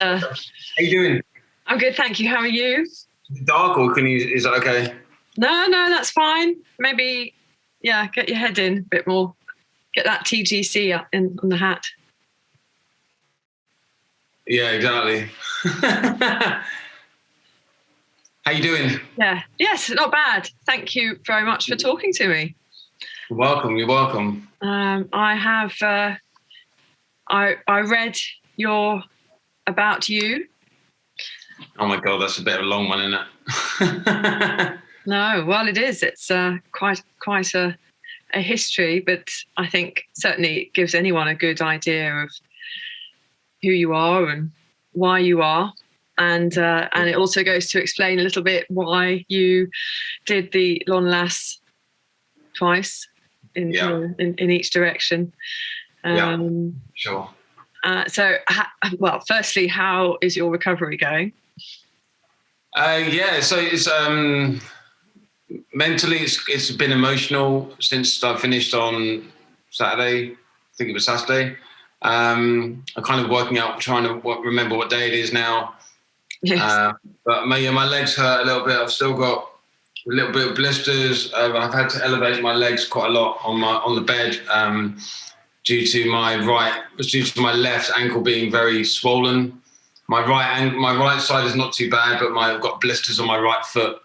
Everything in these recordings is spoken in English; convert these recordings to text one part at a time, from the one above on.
Uh, How you doing? I'm good, thank you. How are you? Dark or can you? Is that okay? No, that's fine. Maybe, yeah, get your head in a bit more. Get that TGC up on the hat. Yeah, exactly. How you doing? Yeah, yes, not bad. Thank you very much for talking to me. You're welcome. You're welcome. I have. I read your about you. Oh my God, that's a bit of a long one, isn't it? No, well, it is. It's quite a history, but I think certainly it gives anyone a good idea of who you are and why you are. And it also goes to explain a little bit why you did the Lonlas twice in each direction. Sure. Well, firstly, how is your recovery going? So it's mentally it's been emotional since I finished on Saturday. I think it was Saturday. I'm kind of working out, trying to remember what day it is now. Yes. But my legs hurt a little bit. I've still got a little bit of blisters. I've had to elevate my legs quite a lot on the bed due to my left ankle being very swollen. My right side is not too bad, but I've got blisters on my right foot.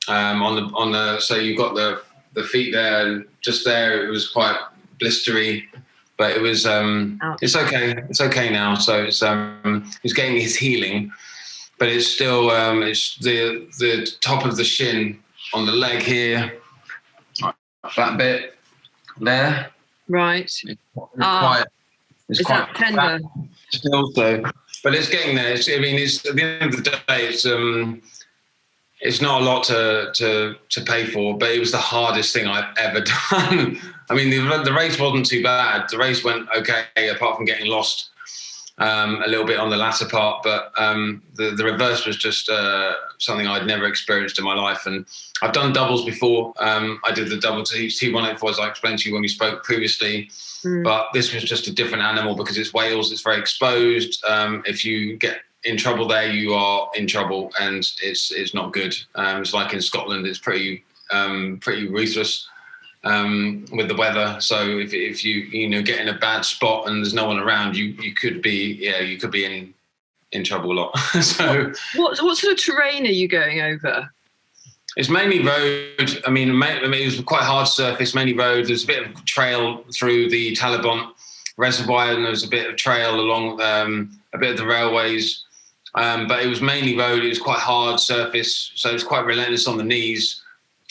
So you've got the feet there, and just there it was quite blistery, but it was it's okay. It's okay now. So it's getting his healing, but it's still it's the top of the shin on the leg here, that bit there. Right. It's quite tender still, but it's getting there. It's at the end of the day, it's not a lot to pay for, but it was the hardest thing I've ever done. I mean, the race wasn't too bad. The race went okay, apart from getting lost a little bit on the latter part. But the reverse was just something I'd never experienced in my life. And I've done doubles before. I did the double T184, as I explained to you when we spoke previously. But this was just a different animal because it's Wales. It's very exposed. If you get in trouble there, you are in trouble, and it's not good. It's like in Scotland, it's pretty ruthless with the weather. So if you get in a bad spot and there's no one around, you could be in trouble a lot. So what sort of terrain are you going over? It's mainly road. I mean, it was quite hard surface, mainly road. There's a bit of trail through the Taliban reservoir, and there was a bit of trail along a bit of the railways. But it was mainly road. It was quite hard surface, so it was quite relentless on the knees.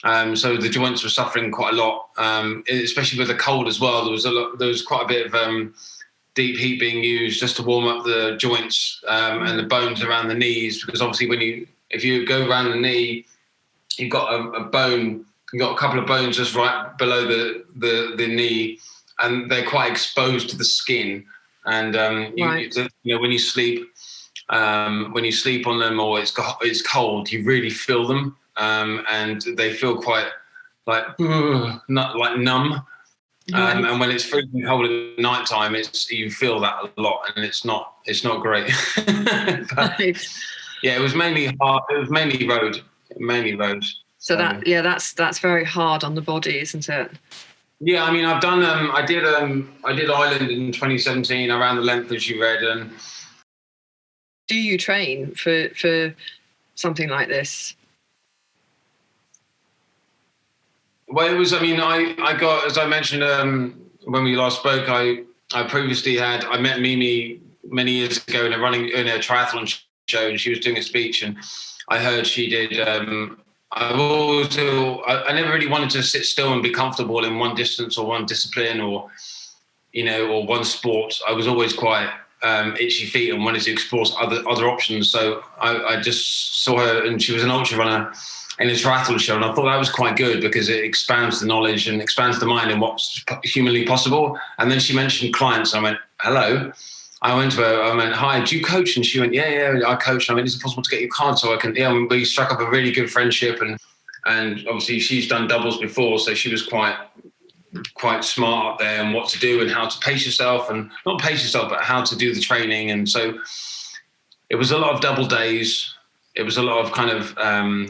So the joints were suffering quite a lot, especially with the cold as well. There was quite a bit of deep heat being used just to warm up the joints and the bones around the knees, because obviously if you go around the knee, you've got a bone. You've got a couple of bones just right below the knee, and they're quite exposed to the skin. And when you sleep on them, or it's cold, you really feel them, and they feel quite not like numb. And when it's freezing cold at night time, you feel that a lot, and it's not great. But, yeah, it was mainly hard. It was mainly road. So that's very hard on the body, isn't it? Yeah, I mean, I've done. I did Ireland in 2017 around the length as you read. And do you train for something like this? Well, it was. I mean, I got, as I mentioned when we last spoke. I previously I met Mimi many years ago in a triathlon show, and she was doing a speech, and I heard she did. I never really wanted to sit still and be comfortable in one distance or one discipline or one sport. I was always quite itchy feet and wanted to explore other options. So I just saw her, and she was an ultra runner in a triathlon show, and I thought that was quite good because it expands the knowledge and expands the mind in what's humanly possible. And then she mentioned clients. I went, hello. I went to her, I went, hi, do you coach? And she went, yeah, I coach. I mean, is it possible to get your card so I can, we struck up a really good friendship, and obviously she's done doubles before, so she was quite smart up there and what to do and how to pace yourself, and not pace yourself, but how to do the training. And so it was a lot of double days. It was a lot of kind of a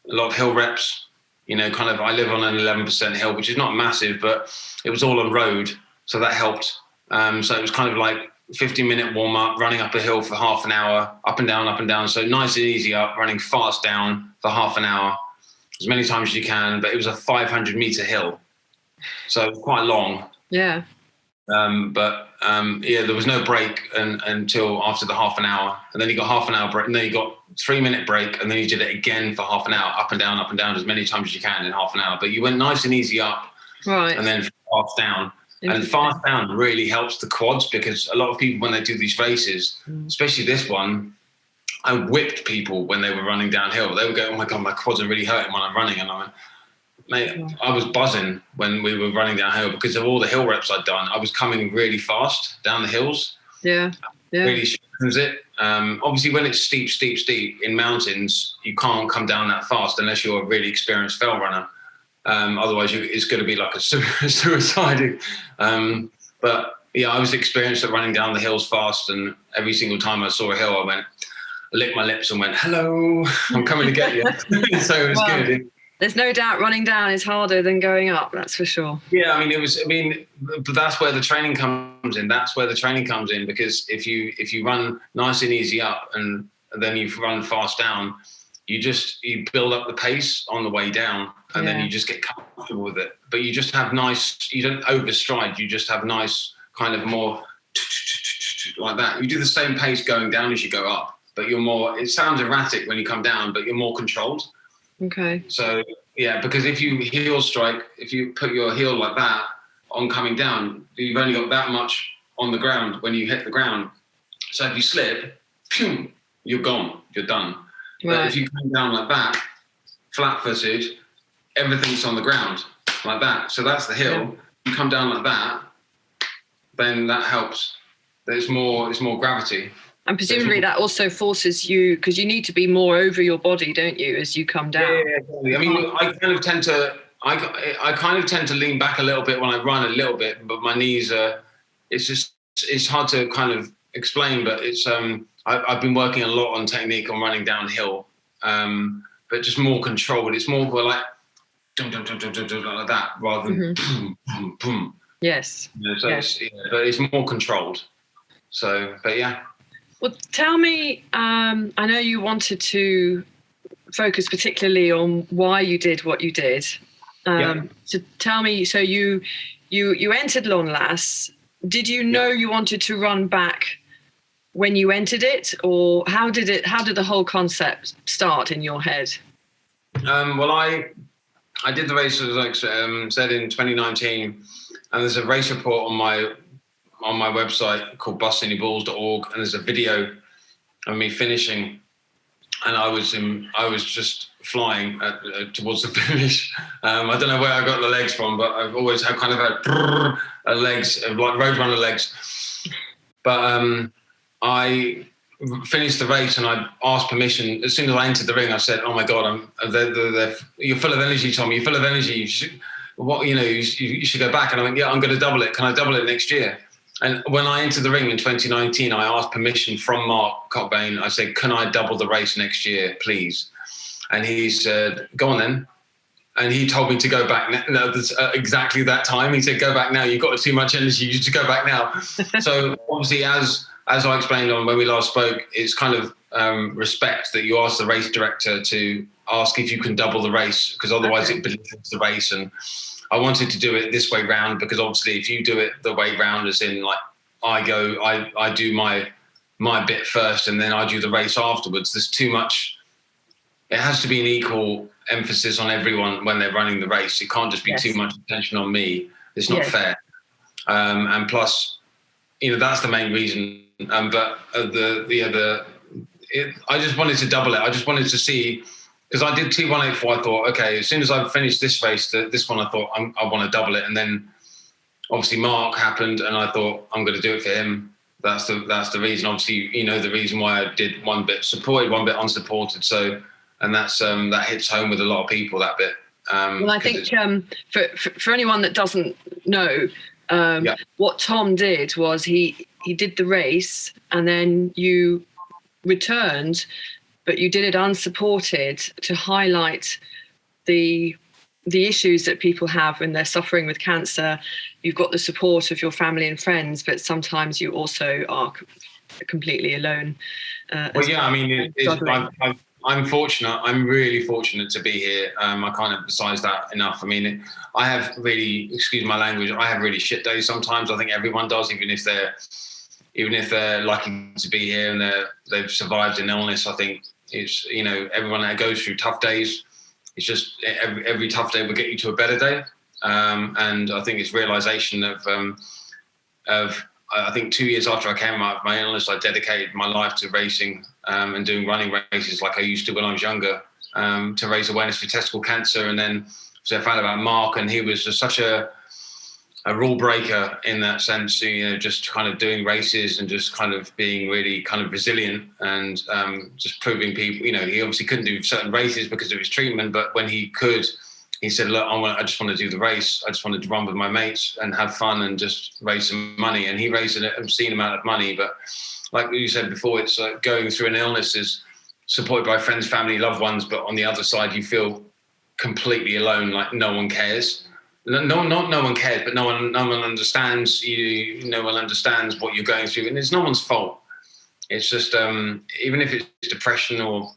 lot of hill reps. You know, kind of. I live on an 11% hill, which is not massive, but it was all on road, so that helped. So it was kind of like 15-minute warm up, running up a hill for half an hour, up and down, up and down. So nice and easy up, running fast down for half an hour, as many times as you can. But it was a 500-meter hill, so it was quite long. Yeah. There was no break until after the half an hour, and then you got half an hour break, and then you got 3-minute break, and then you did it again for half an hour, up and down as many times as you can in half an hour. But you went nice and easy up, right, and then fast down. And fast down really helps the quads, because a lot of people, when they do these races, especially this one, I whipped people when they were running downhill. They would go, "Oh my God, my quads are really hurting when I'm running." And I went, mate, I was buzzing when we were running downhill because of all the hill reps I'd done. I was coming really fast down the hills. Yeah. Really strengthens it. Obviously, when it's steep in mountains, you can't come down that fast unless you're a really experienced fell runner. Otherwise, it's going to be like a suicide. But yeah, I was experienced at running down the hills fast, and every single time I saw a hill, I licked my lips and went, "Hello, I'm coming to get you." So it was good. There's no doubt running down is harder than going up, that's for sure. Yeah, but that's where the training comes in. Because if you run nice and easy up and then you run fast down, you build up the pace on the way down, and then you just get comfortable with it. But you just have you don't overstride, you just have nice kind of more like that. You do the same pace going down as you go up, but you're more, it sounds erratic when you come down, but you're more controlled. Okay. So yeah, because if you heel strike, if you put your heel like that on coming down, you've only got that much on the ground when you hit the ground. So if you slip, you're gone, you're done. Right. But if you come down like that, flat-footed, everything's on the ground like that. So that's the hill. Yeah. You come down like that, then that helps. There's more gravity. And presumably that also forces you, because you need to be more over your body, don't you, as you come down? Yeah. I mean, I kind of tend to lean back a little bit when I run a little bit, but my knees it's hard to kind of explain, but it's I've been working a lot on technique on running downhill, but just more controlled. It's more like dum dum dum dum dum dum like that rather than boom boom boom. Yes. So yes. But it's more controlled. So, but yeah. Well, tell me, I know you wanted to focus particularly on why you did what you did. So tell me, so you entered Lonlas. Did you know you wanted to run back when you entered it, or how did the whole concept start in your head? Well, I did the race, as I said, in 2019, and there's a race report on my website called bustingyballs.org, and there's a video of me finishing, and I was just flying towards the finish. I don't know where I got the legs from, but I've always had kind of legs, like roadrunner legs. But I finished the race, and I asked permission. As soon as I entered the ring, I said, "Oh my God, you're full of energy, Tommy. You're full of energy. You should go back." And I went, "Yeah, I'm going to double it. Can I double it next year?" And when I entered the ring in 2019, I asked permission from Mark Cockbain. I said, "Can I double the race next year, please?" And he said, "Go on then." And he told me to go back exactly that time. He said, "Go back now. You've got too much energy. You just go back now." So obviously, as I explained on when we last spoke, it's kind of respect that you ask the race director to ask if you can double the race, because otherwise it belittles the race. And I wanted to do it this way round, because obviously if you do it the way round, as in like I do my bit first and then I do the race afterwards, there's too much. It has to be an equal emphasis on everyone when they're running the race. It can't just be too much attention on me. It's not fair. And plus, that's the main reason. But I just wanted to double it. I just wanted to see, because I did 2:184. I thought, okay, as soon as I finished this race, this one, I thought I want to double it. And then obviously Mark happened, and I thought I'm going to do it for him. That's the reason. Obviously, the reason why I did one bit supported, one bit unsupported. So, and that hits home with a lot of people, that bit. Well, I think for anyone that doesn't know, what Tom did was he did the race, and then you returned, but you did it unsupported to highlight the issues that people have when they're suffering with cancer. You've got the support of your family and friends, but sometimes you also are completely alone. I'm fortunate. I'm really fortunate to be here. I can't emphasize that enough. I mean, I have really, excuse my language, I have really shit days sometimes. I think everyone does, even if they're lucky to be here and they've survived an illness. I think it's, everyone that goes through tough days. It's just every tough day will get you to a better day. And I think it's realization of I think 2 years after I came out of my illness, I dedicated my life to racing and doing running races like I used to when I was younger, to raise awareness for testicle cancer. And then so I found out about Mark, and he was just such a rule breaker in that sense, just kind of doing races and just kind of being really kind of resilient and just proving people, he obviously couldn't do certain races because of his treatment, but when he could, he said, look, I just want to do the race. I just wanted to run with my mates and have fun and just raise some money. And he raised an obscene amount of money. But like you said before, it's going through an illness is supported by friends, family, loved ones. But on the other side, you feel completely alone, like no one cares. Not no one cares, but no one understands you. No one understands what you're going through, and it's no one's fault. It's just even if it's depression or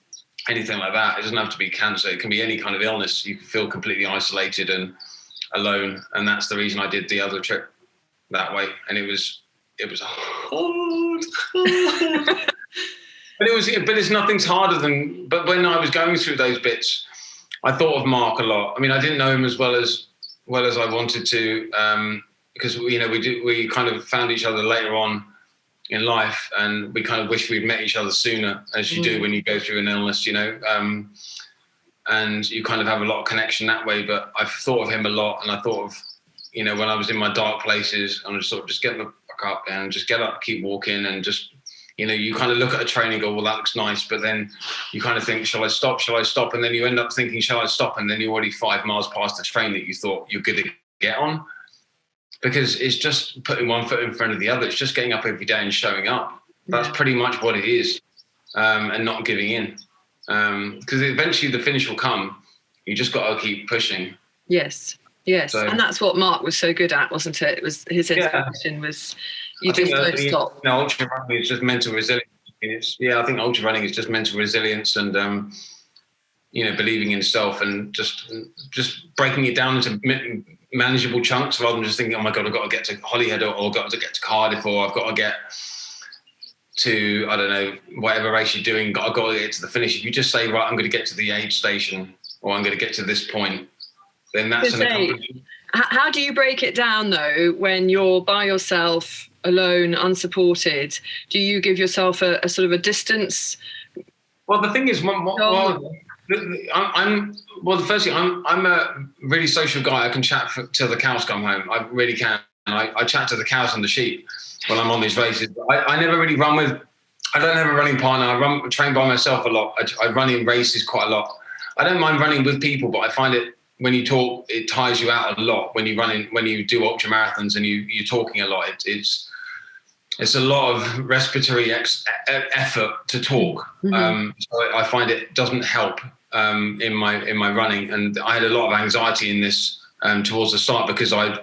anything like that, it doesn't have to be cancer. It can be any kind of illness. You can feel completely isolated and alone, and that's the reason I did the other trip that way. And it was hard. but it's nothing's harder than. But when I was going through those bits, I thought of Mark a lot. I mean, I didn't know him as well as I wanted to, because we kind of found each other later on in life, and we kind of wish we'd met each other sooner, as you do when you go through an illness, and you kind of have a lot of connection that way. But I've thought of him a lot, and I thought of, when I was in my dark places, and I just thought, just get the fuck up and just get up, keep walking, and just, you kind of look at a train and go, well, that looks nice. But then you kind of think, shall I stop? Shall I stop? And then you end up thinking, shall I stop? And then you're already 5 miles past the train that you thought you're going to get on. Because it's just putting one foot in front of the other. It's just getting up every day and showing up. That's pretty much what it is. And not giving in. Because eventually the finish will come. You just got to keep pushing. Yes. So, and that's what Mark was so good at, wasn't it? It was his inspiration was you just don't stop. Ultra running is just mental resilience. I think ultra running is just mental resilience and believing in self and just breaking it down into manageable chunks rather than just thinking, oh my God, I've got to get to Holyhead or I've got to get to Cardiff or I've got to get to, I don't know, whatever race you're doing, I've got to get to the finish. If you just say, right, I'm going to get to the aid station or I'm going to get to this point, then that's an accomplishment. How do you break it down though when you're by yourself, alone, unsupported? Do you give yourself a sort of a distance? Well, the thing is, firstly, I'm a really social guy. I can chat till the cows come home. I really can. I chat to the cows and the sheep when I'm on these races. I never really run with. I don't have a running partner. I train by myself a lot. I run in races quite a lot. I don't mind running with people, but I find it when you talk, it tires you out a lot. When you do ultra marathons and you're talking a lot, it's a lot of respiratory effort to talk. So I find it doesn't help in my running, and I had a lot of anxiety in this towards the start because I'd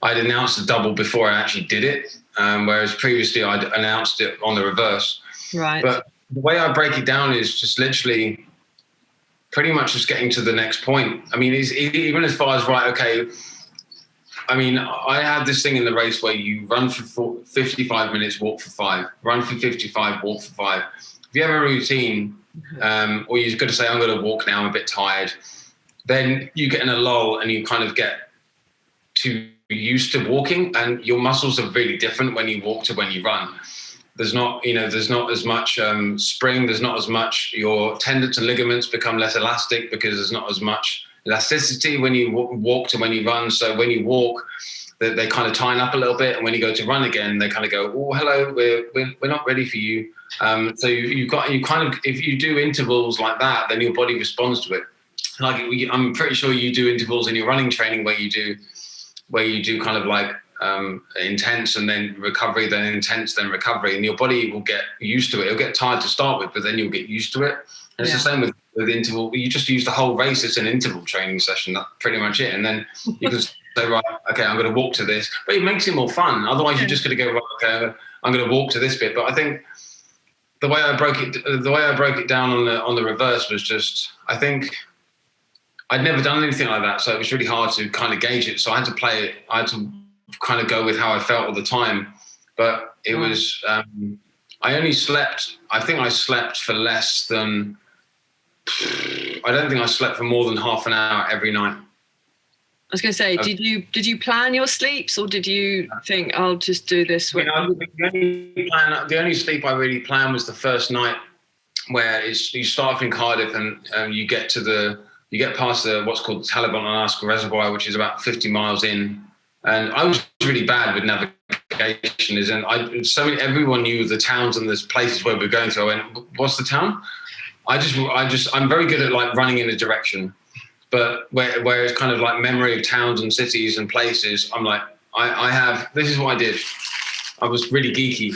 announced the double before I actually did it, whereas previously I'd announced it on the reverse. Right. But the way I break it down is just literally pretty much just getting to the next point. I mean, even as far as, right, okay, I mean, I had this thing in the race where you run for 55 minutes, walk for 5, run for 55, walk for 5. If you have a routine, or you've got to say, I'm going to walk now, I'm a bit tired, then you get in a lull and you kind of get too used to walking, and your muscles are really different when you walk to when you run. There's not as much spring, there's not as much, your tendons and ligaments become less elastic because there's not as much elasticity when you walk to when you run. So when you walk, they kind of tighten up a little bit, and when you go to run again, they kind of go, oh, hello, we're not ready for you. So you kind of, if you do intervals like that, then your body responds to it. Like I'm pretty sure you do intervals in your running training where you do kind of like intense and then recovery, then intense, then recovery, and your body will get used to it. It'll get tired to start with, but then you'll get used to it. And it's the same with interval. You just use the whole race as an interval training session. That's pretty much it. And then you can say, right, okay, I'm going to walk to this, but it makes it more fun. Otherwise, you're just going to go, right, okay, I'm going to walk to this bit. But I think the way I broke it down on the reverse was just, I think I'd never done anything like that, so it was really hard to kind of gauge it. So I had to play it. I had to kind of go with how I felt at the time. But it was, I only slept. I think I slept for less than. I don't think I slept for more than half an hour every night. I was going to say, did you plan your sleeps, or did you think I'll just do this? The only sleep I really planned was the first night, where you start off in Cardiff and you get past what's called the Taliban Reservoir, which is about 50 miles in. And I was really bad with navigation. Everyone knew the towns and the places where we were going to. I went, what's the town? I'm very good at like running in a direction, but where it's kind of like memory of towns and cities and places, I'm like, this is what I did. I was really geeky.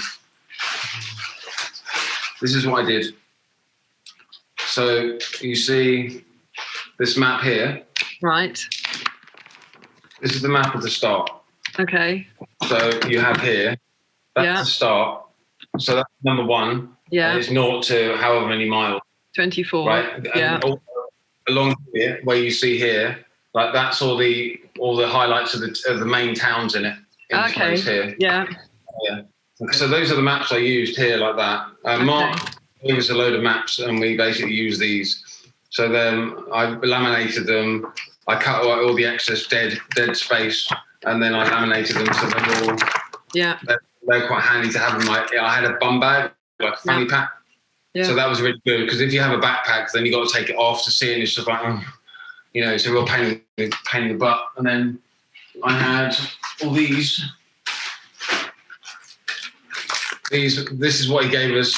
This is what I did. So you see this map here. Right. This is the map of the start. Okay. So you have here, that's the start. So that's number one. Yeah. And it's 0 to however many miles. 24. Right. Yeah. And along here, where you see here, like that's all the highlights of the main towns in it. In this place here. Yeah. Yeah. So those are the maps I used here, like that. Mark gave us a load of maps, and we basically used these. So then I laminated them. I cut out all the excess dead space, and then I laminated them so they're all. Yeah. They're quite handy to have in I had a bum bag, like a fanny pack. Yeah. So that was really good, because if you have a backpack, then you got to take it off to see it, and it's just like, it's a real pain in the butt. And then I had all these. This is what he gave us.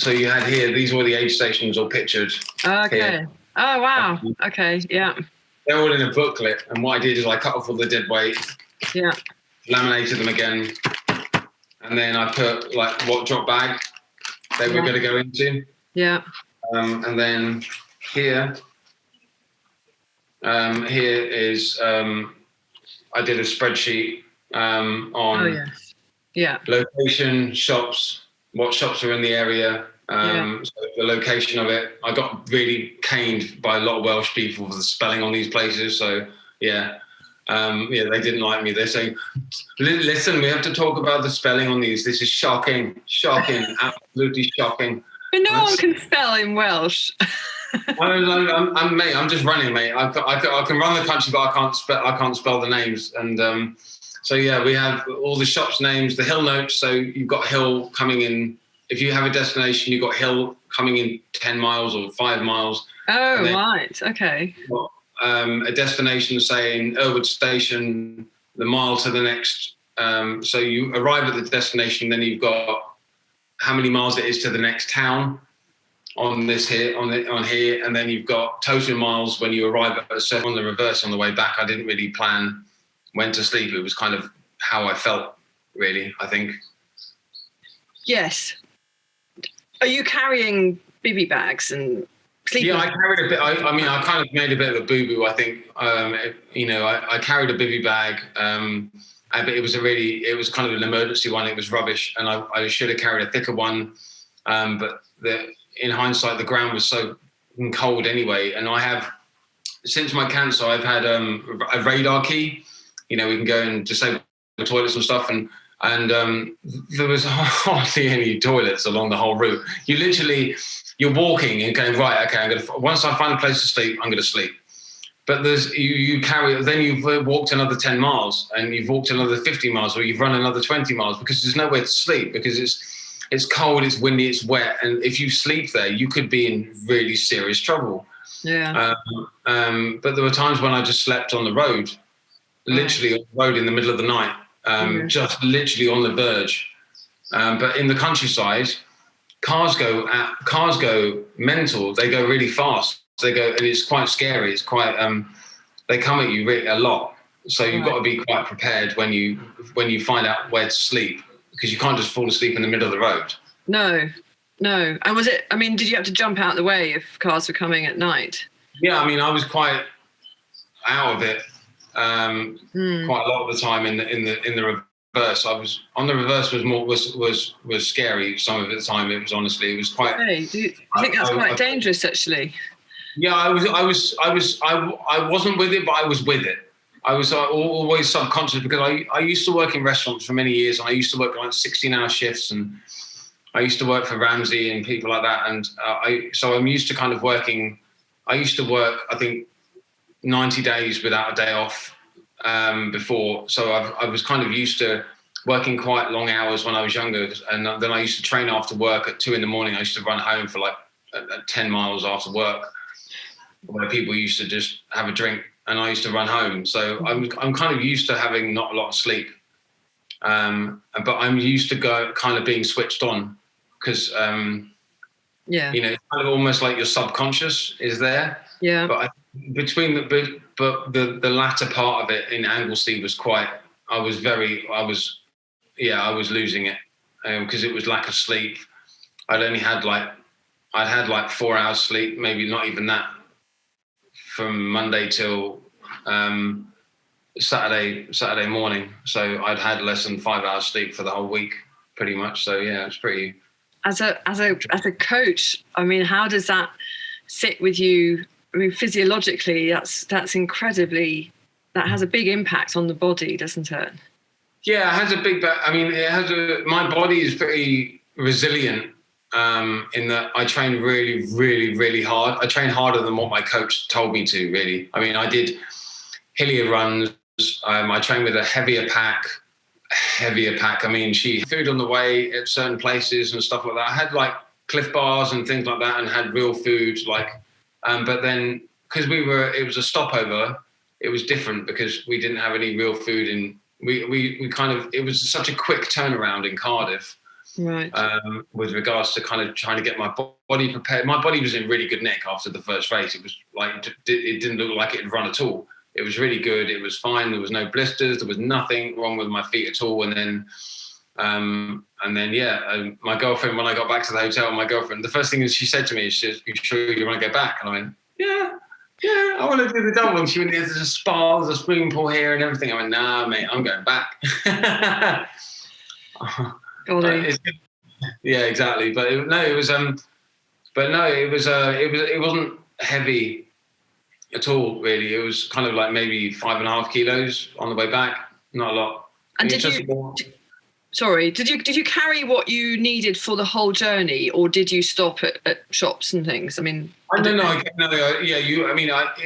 So you had here, these were the aid stations all pictured. Okay. Here. Oh, wow. Okay, yeah. They're all in a booklet, and what I did is I cut off all the dead weight. Yeah. Laminated them again, and then I put like what drop bag they were going to go into. Yeah. And then here is I did a spreadsheet on location, shops, what shops are in the area. So the location of it. I got really caned by a lot of Welsh people for the spelling on these places. So they didn't like me. They're saying, listen, we have to talk about the spelling on these. This is shocking, absolutely shocking. But no one can spell in Welsh. I'm just running, mate. I can run the country, but I can't spell the names. And we have all the shops names, the hill notes. So you've got hill coming in. If you have a destination, you've got hill coming in 10 miles or 5 miles. Oh, right. Okay. A destination saying Irwood Station, the mile to the next. So you arrive at the destination, then you've got how many miles it is to the next town on this here, on here, and then you've got total miles when you arrive at a certain. On the reverse on the way back, I didn't really plan when to sleep. It was kind of how I felt, really, I think. Yes. Are you carrying bivy bags and sleeping? Yeah, I carried a bit. I kind of made a bit of a boo-boo, I think. I carried a bivy bag, but it was kind of an emergency one. It was rubbish, and I should have carried a thicker one. But in hindsight, the ground was so cold anyway. And I have, since my cancer, I've had a radar key. We can go and disable the toilets and stuff, and there was hardly any toilets along the whole route. You're walking and going, right, okay, once I find a place to sleep, I'm going to sleep. But then you've walked another 10 miles and you've walked another 50 miles, or you've run another 20 miles, because there's nowhere to sleep, because it's cold, it's windy, it's wet. And if you sleep there, you could be in really serious trouble. Yeah. But there were times when I just slept on the road, literally on the road in the middle of the night. Just literally on the verge. But in the countryside, cars go mental. They go really fast. And it's quite scary. It's quite, they come at you a lot. So you've got to be quite prepared when you find out where to sleep, because you can't just fall asleep in the middle of the road. No. And did you have to jump out of the way if cars were coming at night? Yeah, I mean, I was quite out of it quite a lot of the time in the reverse. I was on the reverse was scary. Some of the time it was quite. Okay. Do you think that's quite dangerous, actually? Yeah, I wasn't with it, but I was with it. I was always subconscious, because I used to work in restaurants for many years, and I used to work like 16-hour shifts, and I used to work for Ramsay and people like that. And so I'm used to kind of working. I used to work, I think, 90 days without a day off before. So I was kind of used to working quite long hours when I was younger. And then I used to train after work at 2 a.m. I used to run home for like 10 miles after work, where people used to just have a drink, and I used to run home. So I'm kind of used to having not a lot of sleep. But I'm used to kind of being switched on, because, it's kind of almost like your subconscious is there. Yeah. But the latter part of it in Anglesey was I was losing it, because it was lack of sleep. I'd had like 4 hours sleep, maybe not even that, from Monday till Saturday morning. So I'd had less than 5 hours sleep for the whole week, pretty much. So yeah, it's pretty. As a coach, I mean, how does that sit with you? I mean, physiologically, that's incredibly. That has a big impact on the body, doesn't it? Yeah, it has a big. I mean, my body is pretty resilient. In that I train really, really, really hard. I train harder than what my coach told me to, really. I mean, I did hillier runs. I trained with a heavier pack. I mean, she had food on the way at certain places and stuff like that. I had like Cliff Bars and things like that, and had real food. But then because it was a stopover, it was different, because we didn't have any real food, and we kind of, it was such a quick turnaround in Cardiff. Right. With regards to kind of trying to get my body prepared. My body was in really good nick after the first race. It was like, it didn't look like it had run at all. It was really good. It was fine. There was no blisters. There was nothing wrong with my feet at all. And then my girlfriend, when I got back to the hotel, the first thing she said to me is, "You sure you want to go back?" And I went, yeah, I want to do the double. And she went, "There's a spa, there's a swimming pool here and everything." I went, "Nah, mate, I'm going back." Yeah, exactly. But it wasn't heavy at all, really. It was kind of like maybe 5.5 kilos on the way back. Not a lot. And did you carry what you needed for the whole journey, or did you stop at shops and things? I mean, it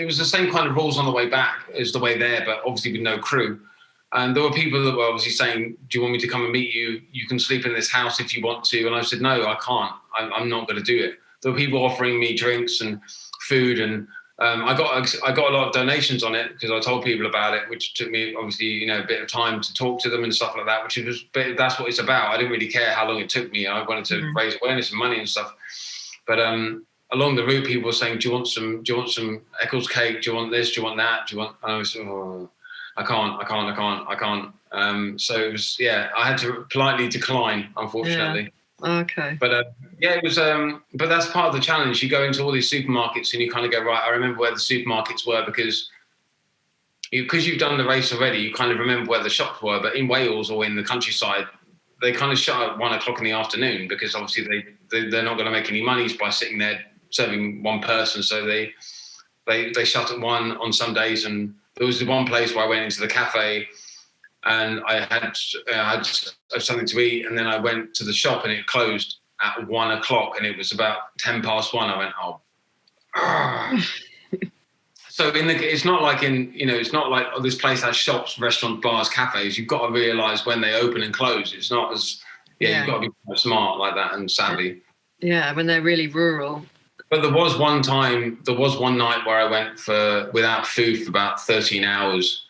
was the same kind of rules on the way back as the way there, but obviously with no crew. And there were people that were obviously saying, "Do you want me to come and meet you? You can sleep in this house if you want to." And I said, "No, I can't. I'm not going to do it." There were people offering me drinks and food, and I got a lot of donations on it, because I told people about it, which took me obviously a bit of time to talk to them and stuff like that. That's what it's about. I didn't really care how long it took me. I wanted to raise awareness and money and stuff. But along the route, people were saying, "Do you want some Eccles cake? Do you want this? Do you want that? Do you want?" And I was, "Oh, I can't." So it was, I had to politely decline, unfortunately. Yeah. Okay. But it was. But that's part of the challenge. You go into all these supermarkets and you kind of go, right, I remember where the supermarkets were, because you've done the race already. You kind of remember where the shops were. But in Wales or in the countryside, they kind of shut at 1 o'clock in the afternoon, because obviously they're not going to make any money by sitting there serving one person. So they shut at 1 on some days. And there was the one place where I went into the cafe and I had something to eat, and then I went to the shop and it closed at 1 o'clock, and it was about 10 past 1. I went, oh. So it's not like it's not like, oh, this place has shops, restaurants, bars, cafes. You've got to realise when they open and close. It's not as you've got to be quite smart like that and savvy. Yeah, when they're really rural. But there was one night where I went without food for about 13 hours.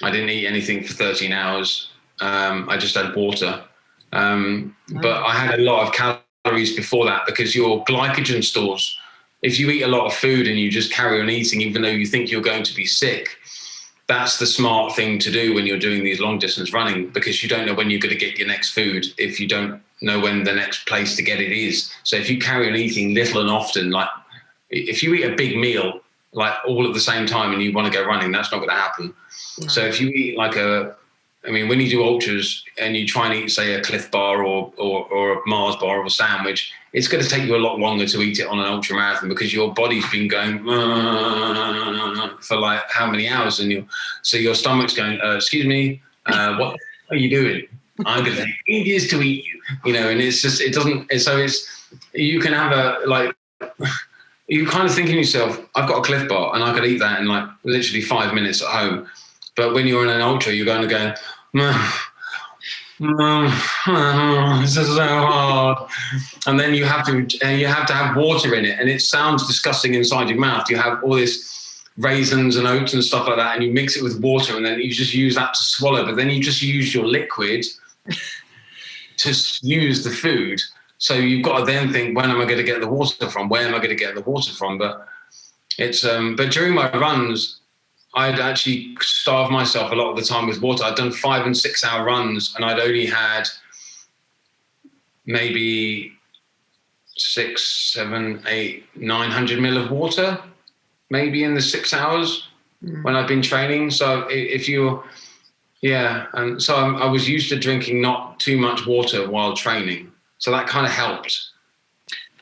I didn't eat anything for 13 hours. I just had water. But I had a lot of calories before that, because your glycogen stores, if you eat a lot of food and you just carry on eating, even though you think you're going to be sick, that's the smart thing to do when you're doing these long distance running, because you don't know when you're going to get your next food if you don't know when the next place to get it is. So if you carry on eating little and often, like if you eat a big meal like all at the same time and you want to go running, that's not going to happen. No. So if you eat when you do ultras and you try and eat, say, a Cliff Bar or a Mars bar or a sandwich, it's going to take you a lot longer to eat it on an ultra marathon, because your body's been going for like how many hours, and so your stomach's going, excuse me, what are you doing? I'm going to take ages to eat you, and it's just, it doesn't, so it's, you can have you kind of think in yourself, I've got a Cliff Bar and I could eat that in like literally 5 minutes at home. But when you're in an ultra, you're going to go, this is so hard. And then you have to have water in it. And it sounds disgusting inside your mouth. You have all this raisins and oats and stuff like that, and you mix it with water, and then you just use that to swallow. But then you just use your liquid to use the food. So you've got to then think, when am I going to get the water from? Where am I going to get the water from? But it's but during my runs, I'd actually starve myself a lot of the time with water. I'd done 5 and 6 hour runs, and I'd only had maybe 6, 7, 8, 900 mil of water, maybe in the 6 hours when I've been training. So and so I was used to drinking not too much water while training. So that kind of helped.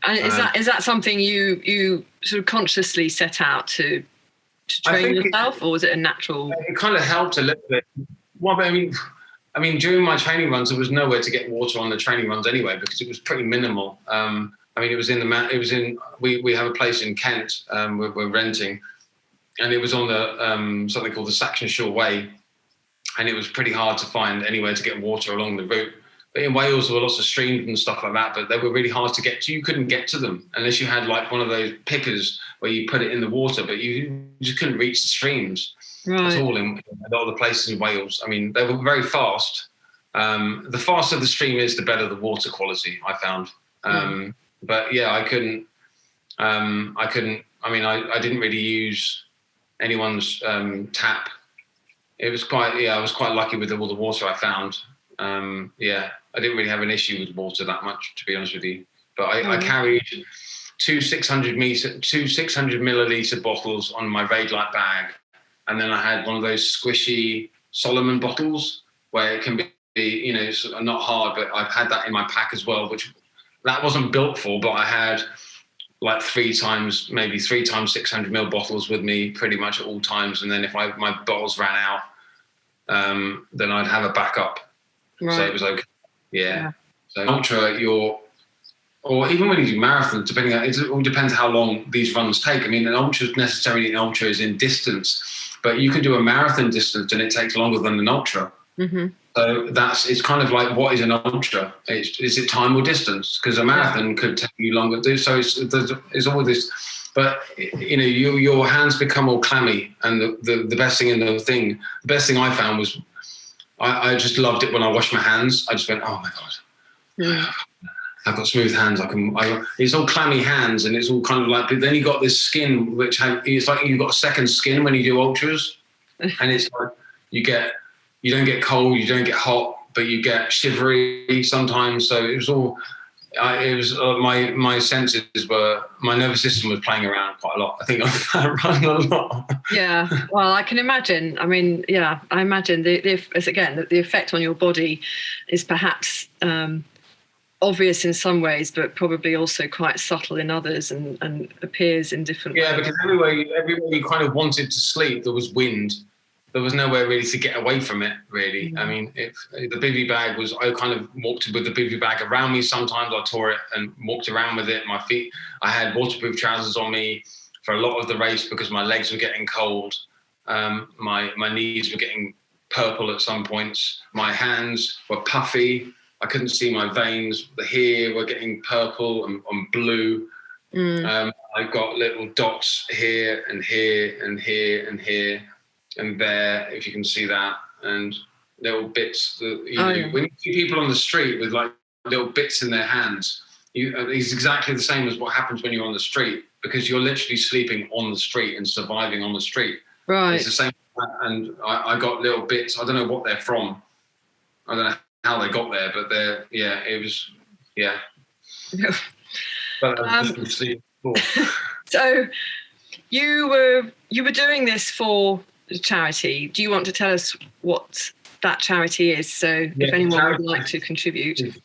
And is that something you sort of consciously set out to train yourself, or was it a natural? It kind of helped a little bit. Well, but I mean, during my training runs, there was nowhere to get water on the training runs anyway, because it was pretty minimal. It was we have a place in Kent, we're renting, and it was on the something called the Saxon Shore Way, and it was pretty hard to find anywhere to get water along the route. But in Wales, there were lots of streams and stuff like that, but they were really hard to get to. You couldn't get to them unless you had like one of those pickers where you put it in the water, but you just couldn't reach the streams at all in a lot of the places in Wales. I mean, they were very fast. The faster the stream is, the better the water quality, I found. But yeah, I didn't really use anyone's tap. It was I was quite lucky with all the water I found. I didn't really have an issue with water that much, to be honest with you. But I carried two 600 milliliter bottles on my Raid Light bag, and then I had one of those squishy Solomon bottles where it can be, not hard, but I've had that in my pack as well, which that wasn't built for, but I had like 3 times 600 ml bottles with me pretty much at all times, and then if my bottles ran out, then I'd have a backup. Right. So it was okay. Yeah. So ultra, or even when you do marathons, it all depends how long these runs take. I mean, an ultra is in distance, but you can do a marathon distance and it takes longer than an ultra. Mm-hmm. So it's kind of like, what is an ultra? Is it time or distance? Because a marathon could take you longer to do. So it's all this, but your hands become all clammy, and the best thing I found was, I just loved it when I washed my hands. I just went, oh my God, I've got smooth hands. It's all clammy hands, and it's all kind of like, but then you got this skin, it's like you've got a second skin when you do ultras. And it's like, you don't get cold, you don't get hot, but you get shivery sometimes. So it was all, my senses my nervous system was playing around quite a lot. I think I ran a lot. Yeah, well, I can imagine. I mean, yeah, I imagine the effect on your body is perhaps obvious in some ways, but probably also quite subtle in others, and appears in different ways. Yeah, because everywhere you kind of wanted to sleep, there was wind. There was nowhere really to get away from it, really. I mean, the bivy bag I kind of walked with the bivy bag around me. Sometimes I tore it and walked around with it. My feet, I had waterproof trousers on me for a lot of the race because my legs were getting cold. My knees were getting purple at some points. My hands were puffy. I couldn't see my veins. The hair were getting purple and blue. I've got little dots here and here and here and here and there, if you can see that, and little bits. When you see people on the street with like little bits in their hands, it's exactly the same as what happens when you're on the street, because you're literally sleeping on the street and surviving on the street. Right. It's the same and I got little bits. I don't know what they're from. I don't know how they got there, but it was. But so you were doing this for the charity. Do you want to tell us what that charity is? So if anyone would like to contribute.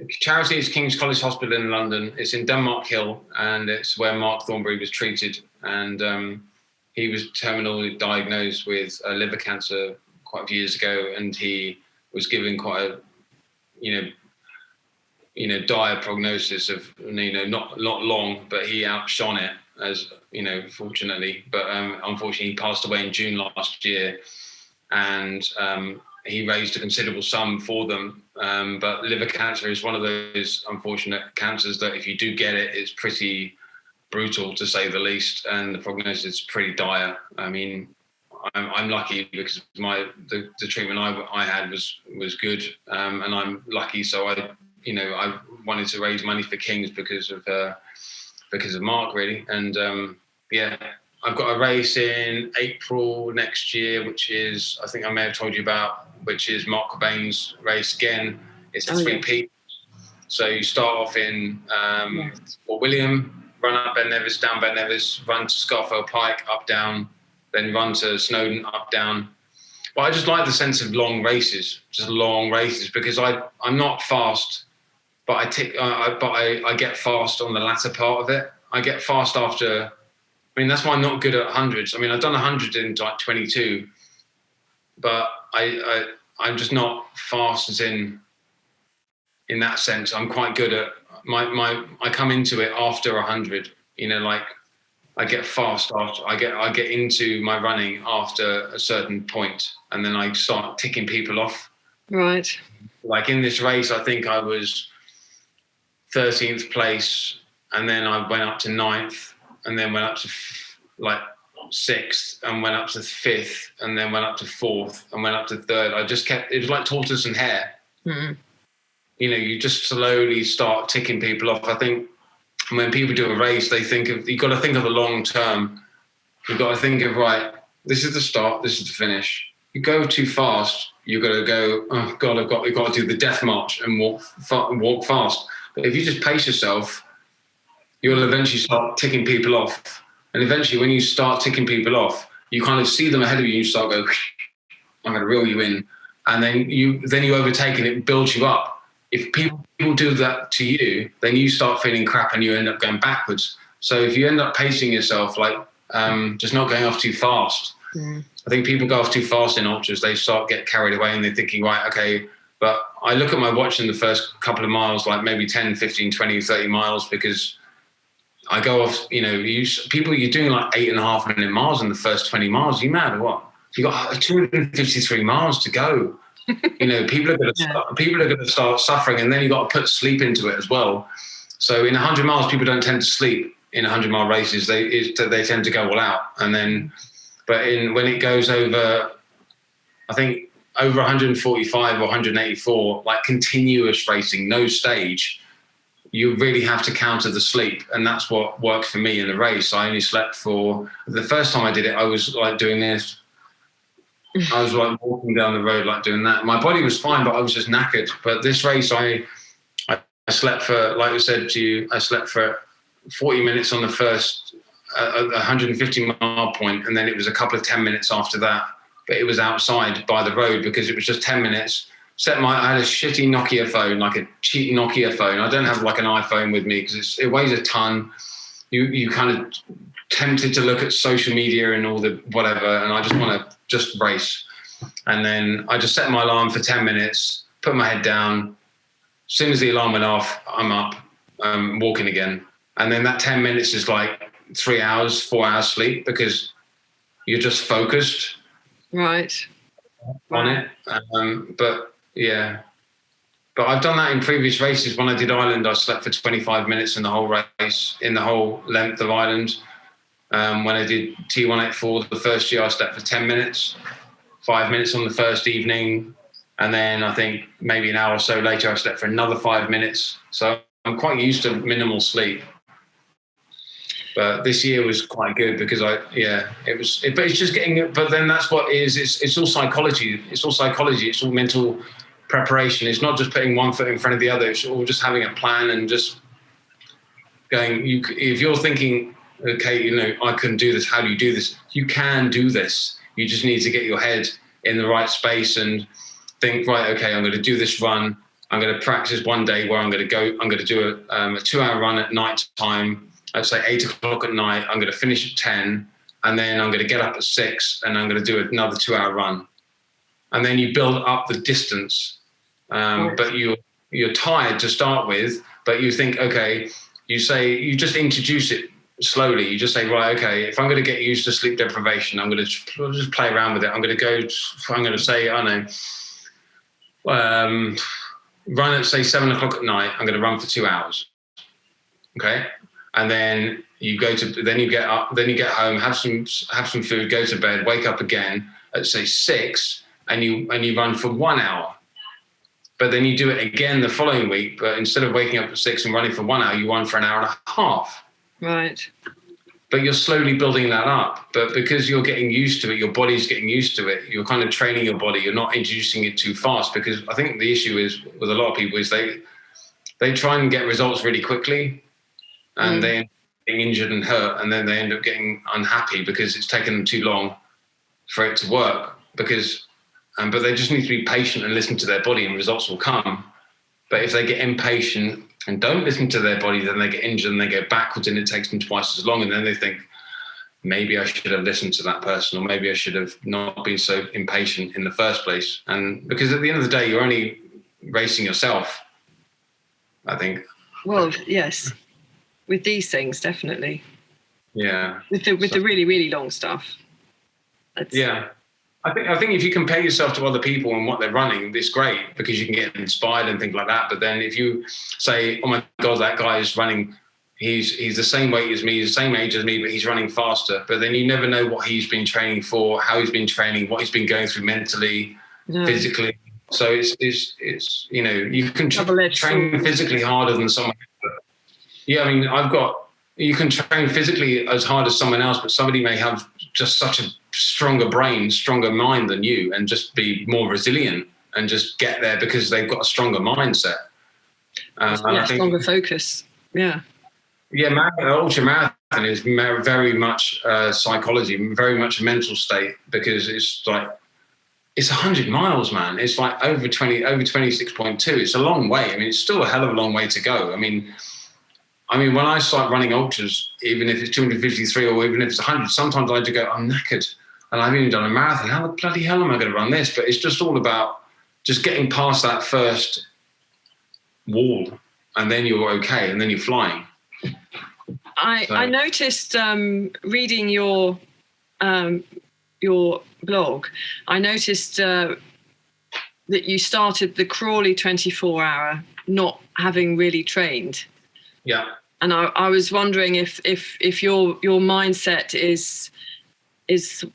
Charity is King's College Hospital in London. It's in Denmark Hill, and it's where Mark Thornberry was treated. And he was terminally diagnosed with liver cancer quite a few years ago, and he was given quite a dire prognosis of not long, but he outshone it, as fortunately. But unfortunately, he passed away in June last year, and he raised a considerable sum for them. But liver cancer is one of those unfortunate cancers that if you do get it, it's pretty brutal, to say the least, and the prognosis is pretty dire. I mean, I'm lucky because the treatment I had was good, and I'm lucky. So I wanted to raise money for King's because of Mark, really. And I've got a race in April next year, which is, I think I may have told you about, which is Mark Cobain's race again. It's the 3 P. So you start off in Fort William, run up Ben Nevis, down Ben Nevis, run to Scarfell Pike, up, down, then run to Snowdon, up, down. But I just like the sense of long races, because I'm not fast, but I get fast on the latter part of it. I get fast after. I mean, that's why I'm not good at hundreds. I mean, I've done 100 in like 22, but I'm just not fast as in that sense. I'm quite good at I come into it after 100. Like I get fast after I get into my running after a certain point, and then I start ticking people off. Right. Like in this race, I think I was 13th place, and then I went up to 9th, and then went up to like 6th, and went up to 5th, and then went up to 4th, and went up to 3rd. I just kept. It was like tortoise and hare. Mm-hmm. You just slowly start ticking people off. I think when people do a race, you've got to think of the long term. You've got to think of, right, this is the start, this is the finish. You go too fast, you've got to go, oh God, I've got to do the death march and walk fast. But if you just pace yourself, you'll eventually start ticking people off. And eventually when you start ticking people off, you kind of see them ahead of you and you start going, I'm going to reel you in. And then you overtake and it builds you up. If people do that to you, then you start feeling crap and you end up going backwards. So if you end up pacing yourself, like just not going off too fast. Mm. I think people go off too fast in ultras. They get carried away and they're thinking, right, okay. But I look at my watch in the first couple of miles, like maybe 10, 15, 20, 30 miles, because I go off, you're doing like 8.5 minute miles in the first 20 miles. You mad or what? You got 253 miles to go. People are going to start suffering, and then you've got to put sleep into it as well. So in 100 miles, people don't tend to sleep in 100-mile races. They tend to go all out, and then, when it goes over, I think over 145 or 184, like continuous racing, no stage, you really have to counter the sleep, and that's what worked for me in the race. I only slept for the first time I did it. I was like doing this. I was like walking down the road, like doing that. My body was fine, but I was just knackered. But this race, I slept for, like I said to you, I slept for 40 minutes on the first 150-mile point, and then it was a couple of 10 minutes after that. But it was outside by the road because it was just 10 minutes. I had a shitty Nokia phone, like a cheap Nokia phone. I don't have like an iPhone with me because it weighs a ton. You kind of tempted to look at social media and all the whatever, and I just want to just race. And then I just set my alarm for 10 minutes, put my head down. As soon as the alarm went off, I'm up, walking again. And then that 10 minutes is like 3 hours, 4 hours sleep because you're just focused. Right. On it. But I've done that in previous races. When I did Ireland, I slept for 25 minutes in the whole race, in the whole length of Ireland. When I did T184 the first year, I slept for 10 minutes, 5 minutes on the first evening. And then I think maybe an hour or so later, I slept for another 5 minutes. So I'm quite used to minimal sleep. But this year was quite good because but it's just getting, but then that's what it is. It's all psychology. It's all mental preparation. It's not just putting one foot in front of the other. It's all just having a plan and just going, if you're thinking, okay, I couldn't do this. How do you do this? You can do this. You just need to get your head in the right space and think, right, okay, I'm going to do this run. I'm going to practice one day where I'm going to do a 2-hour run at night time. I'd say 8 o'clock at night. I'm going to finish at 10, and then I'm going to get up at 6, and I'm going to do another 2-hour run. And then you build up the distance, but you're tired to start with. But you think, okay, you just introduce it slowly. You just say, right, okay, if I'm going to get used to sleep deprivation, I'm going to just play around with it. I'm going to say, I don't know, run at say 7 o'clock at night. I'm going to run for 2 hours. Okay. And then you get up, then you get home, have some food, go to bed, wake up again at say 6, and you run for 1 hour. But then you do it again the following week, but instead of waking up at 6 and running for 1 hour, you run for an hour and a half. Right. But you're slowly building that up. But because you're getting used to it, your body's getting used to it. You're kind of training your body. You're not introducing it too fast, because I think the issue is with a lot of people is they try and get results really quickly. And they end up getting injured and hurt, and then they end up getting unhappy because it's taken them too long for it to work. But they just need to be patient and listen to their body, and results will come. But if they get impatient and don't listen to their body, then they get injured and they go backwards, and it takes them twice as long. And then they think, maybe I should have listened to that person, or maybe I should have not been so impatient in the first place. And because at the end of the day, you're only racing yourself, I think. Well, yes. With these things, definitely. Yeah. With the really, really long stuff. Yeah. I think if you compare yourself to other people and what they're running, it's great because you can get inspired and things like that. But then if you say, oh my God, that guy is running, he's the same weight as me, he's the same age as me, but he's running faster. But then you never know what he's been training for, how he's been training, what he's been going through mentally, physically. So it's you can train physically harder than someone else. Yeah, I mean, you can train physically as hard as someone else, but somebody may have just such a stronger brain, stronger mind than you, and just be more resilient and just get there because they've got a stronger mindset. Stronger focus. Yeah. Yeah, ultra marathon is very much psychology, very much a mental state, because it's 100 miles, man. It's like over 26.2. It's a long way. I mean, it's still a hell of a long way to go. I mean, when I start running ultras, even if it's 253 or even if it's 100, sometimes I just go, I'm knackered. And I've even done a marathon. How the bloody hell am I going to run this? But it's just all about just getting past that first wall, and then you're okay, and then you're flying. I noticed reading your blog, I noticed that you started the Crawley 24-hour not having really trained. Yeah. And I was wondering if your mindset is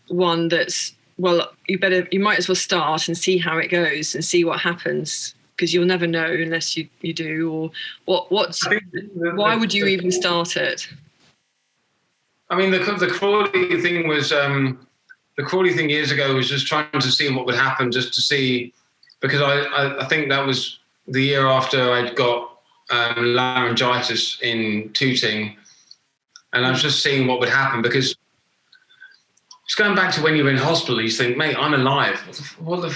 one that's, well, you might as well start and see how it goes and see what happens, because you'll never know unless you do. Or why would you even start it? I mean, the Crawley thing was the Crawley thing years ago was just trying to see what would happen, just to see, because I think that was the year after I'd got laryngitis in Tooting, and I was just seeing what would happen, because it's going back to when you're in hospital. You think, mate, I'm alive.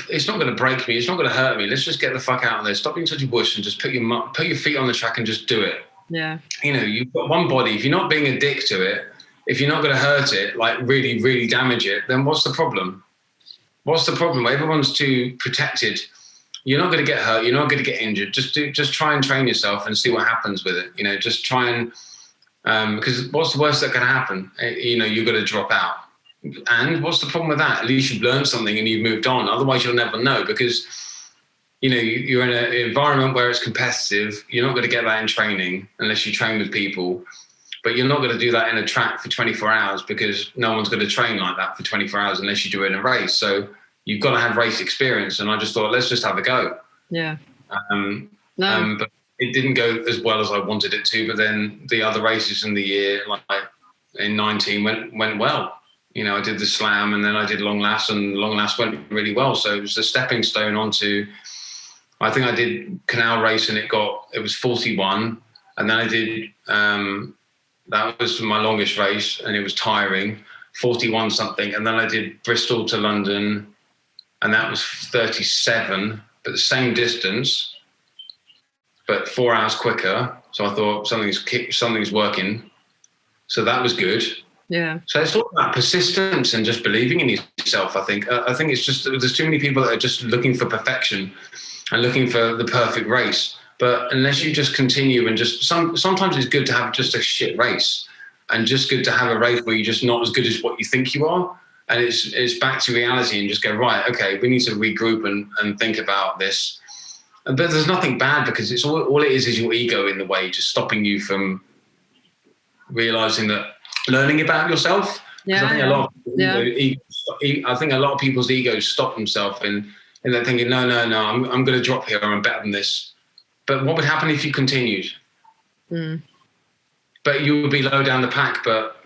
It's not going to break me. It's not going to hurt me. Let's just get the fuck out of there. Stop being such a wuss and just put your feet on the track and just do it. Yeah. You've got one body. If you're not being a dick to it, if you're not going to hurt it, like really, really damage it, then what's the problem? What's the problem? Everyone's too protected. You're not going to get hurt. You're not going to get injured. Just try and train yourself and see what happens with it. Just try and, because what's the worst that can happen? You're going to drop out. And what's the problem with that? At least you've learned something and you've moved on. Otherwise, you'll never know, because, you're in an environment where it's competitive. You're not going to get that in training unless you train with people. But you're not going to do that in a track for 24 hours, because no one's going to train like that for 24 hours unless you do it in a race. So you've got to have race experience. And I just thought, let's just have a go. Yeah. But it didn't go as well as I wanted it to. But then the other races in the year, like in 19 went well. You know, I did the slam and then I did Lonlas, and Lonlas went really well. So it was a stepping stone onto, I think I did Canal Race and it was 41. And then I did, that was my longest race and it was tiring, 41 something. And then I did Bristol to London and that was 37, but the same distance, but 4 hours quicker. So I thought something's working. So that was good. Yeah. So it's all about persistence and just believing in yourself. I think it's just, there's too many people that are just looking for perfection and looking for the perfect race. But unless you just continue and just sometimes it's good to have just a shit race and just good to have a race where you're just not as good as what you think you are. And it's back to reality and just go, right, okay, we need to regroup and think about this. But there's nothing bad because it's all it is your ego in the way, just stopping you from realizing that, learning about yourself. Yeah, I think a lot of people's egos stop themselves in that thinking, no, I'm going to drop here. I'm better than this. But what would happen if you continued? But you would be low down the pack. But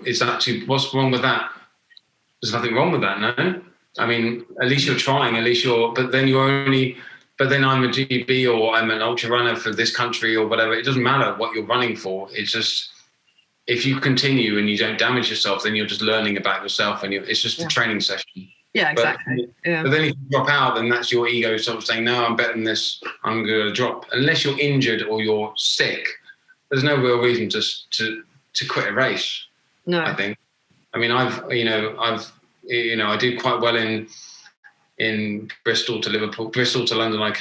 what's wrong with that? There's nothing wrong with that, no? I mean, at least you're trying. But then I'm a GB or I'm an ultra runner for this country or whatever. It doesn't matter what you're running for. It's just, if you continue and you don't damage yourself, then you're just learning about yourself and it's just a training session. Yeah, exactly. But then if you drop out, then that's your ego sort of saying, no, I'm better than this. I'm going to drop. Unless you're injured or you're sick, there's no real reason to quit a race. No, I think. I mean, I did quite well in Bristol to Liverpool, Bristol to London. I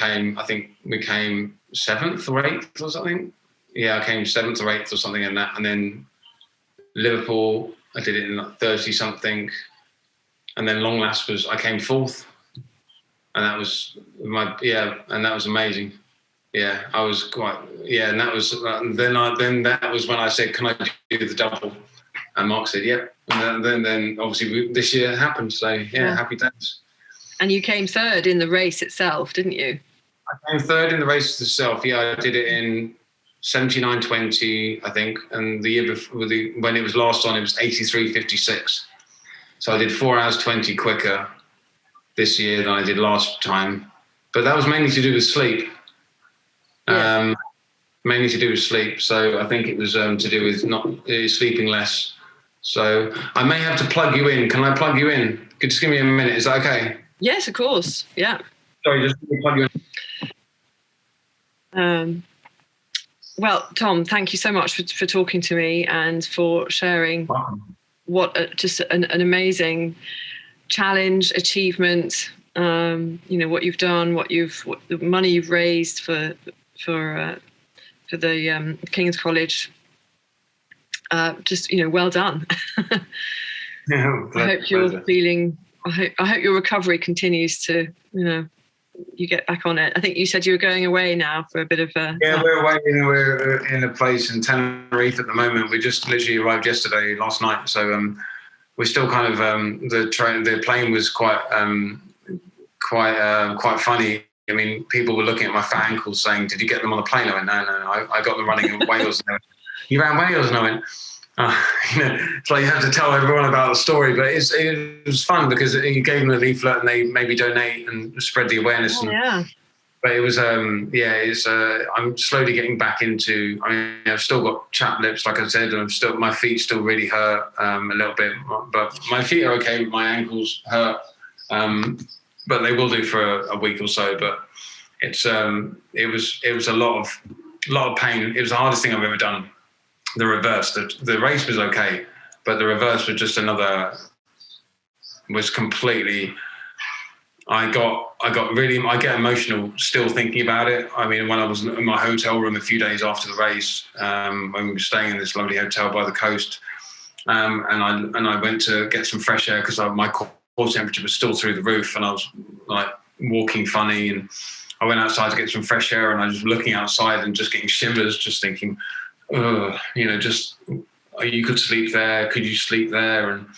think we came 7th or 8th or something. Yeah, I came 7th or 8th or something in that. And then Liverpool, I did it in like 30 something. And then Lonlas I came 4th. And that was and that was amazing. Yeah, I was quite, and that was, then that was when I said, can I do the double? And Mark said, yep. And then obviously this year it happened. So happy days. And you came 3rd in the race itself, didn't you? I came 3rd in the race itself. Yeah, I did it in 79.20, I think, and the year before, when it was last on, it was 83.56. So I did 4 hours 20 quicker this year than I did last time, but that was mainly to do with sleep. Mainly to do with sleep. So I think it was to do with sleeping less. So I may have to plug you in. Can I plug you in? Could just give me a minute? Is that okay? Yes, of course. Yeah. Sorry, just let me plug you in. Well, Tom, thank you so much for talking to me and for sharing just an amazing challenge, achievement, what you've done, the money you've raised for the King's College. Well done. I hope you're feeling, I hope your recovery continues to, you get back on it. I think you said you were going away now for a bit of a... Yeah, we're away. We're in a place in Tenerife at the moment. We just literally arrived last night. So we're still kind of, the plane was quite funny. I mean, people were looking at my fat ankles saying, did you get them on the plane? I went, no, I got them running in Wales. You ran Wales? And I went, it's like you have to tell everyone about the story, but it was fun because you gave them a leaflet and they maybe donate and spread the awareness. But it was, I'm slowly getting back into, I've still got chapped lips, like I said, and my feet still really hurt a little bit, but my feet are okay, my ankles hurt, but they will do for a week or so. But it was a lot of pain. It was the hardest thing I've ever done. The reverse, the race was okay, but the reverse was completely, I get emotional still thinking about it. I mean, when I was in my hotel room a few days after the race, when we were staying in this lovely hotel by the coast, and I went to get some fresh air because my core temperature was still through the roof and I was like walking funny, and I went outside to get some fresh air and I was looking outside and just getting shivers, just thinking, you could sleep there. Could you sleep there? And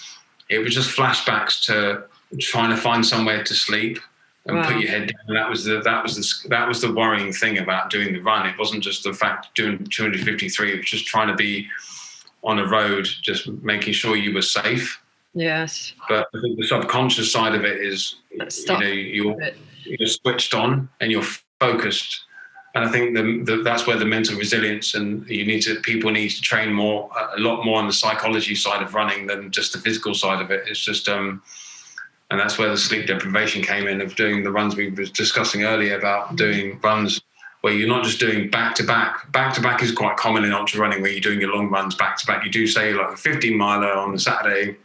it was just flashbacks to trying to find somewhere to sleep and put your head down. That was the worrying thing about doing the run. It wasn't just the fact doing 253. It was just trying to be on a road, just making sure you were safe. Yes. But I think the subconscious side of it is, you're switched on and you're focused. And I think that's where the mental resilience, and people need to train a lot more on the psychology side of running than just the physical side of it. It's just, and that's where the sleep deprivation came in, of doing the runs we were discussing earlier, about doing runs where you're not just doing back to back. Back to back is quite common in ultra running, where you're doing your long runs back to back. You do say like a 15 miler on the Saturday,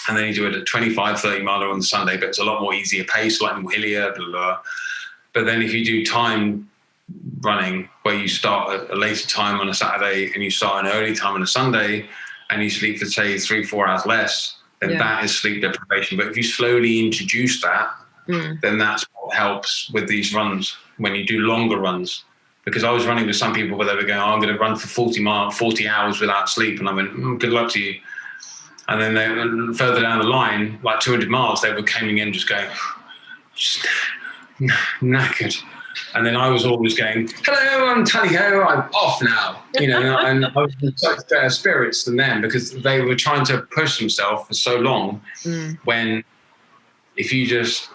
and then you do it a 25, 30 miler on the Sunday, but it's a lot more easier pace, slightly more hillier, blah, blah. But then if you do time running, where you start at a later time on a Saturday and you start an early time on a Sunday, and you sleep for, say, 3-4 hours less, then that is sleep deprivation. But if you slowly introduce that, then that's what helps with these runs when you do longer runs. Because I was running with some people where they were going, I'm going to run for 40 hours without sleep. And I went, good luck to you. And then further down the line, like 200 miles, they were coming in just going, just knackered. And then I was always going, hello, I'm tally-ho, I'm off now. And I was in such better spirits than them, because they were trying to push themselves for so long. When if you just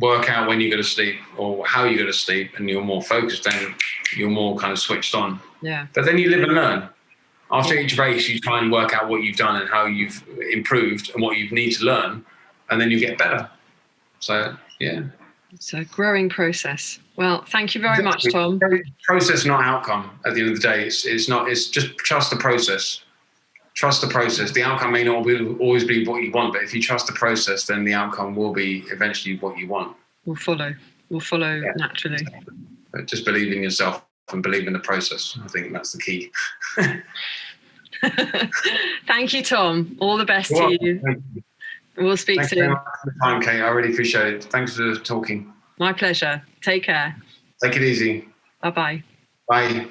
work out when you go to sleep or how you go to sleep, and you're more focused, then you're more kind of switched on. Yeah. But then you live and learn. After each race, you try and work out what you've done and how you've improved and what you need to learn, and then you get better. So, yeah. It's a growing process. Well, thank you very much, Tom. Process, not outcome. At the end of the day, it's not. It's just trust the process. Trust the process. The outcome may not always be what you want, but if you trust the process, then the outcome will be eventually what you want. We'll follow naturally. But just believe in yourself and believe in the process. I think that's the key. Thank you, Tom. All the best to you. We'll speak soon. Thanks very much for the time, Kate. I really appreciate it. Thanks for talking. My pleasure. Take care. Take it easy. Bye-bye. Bye.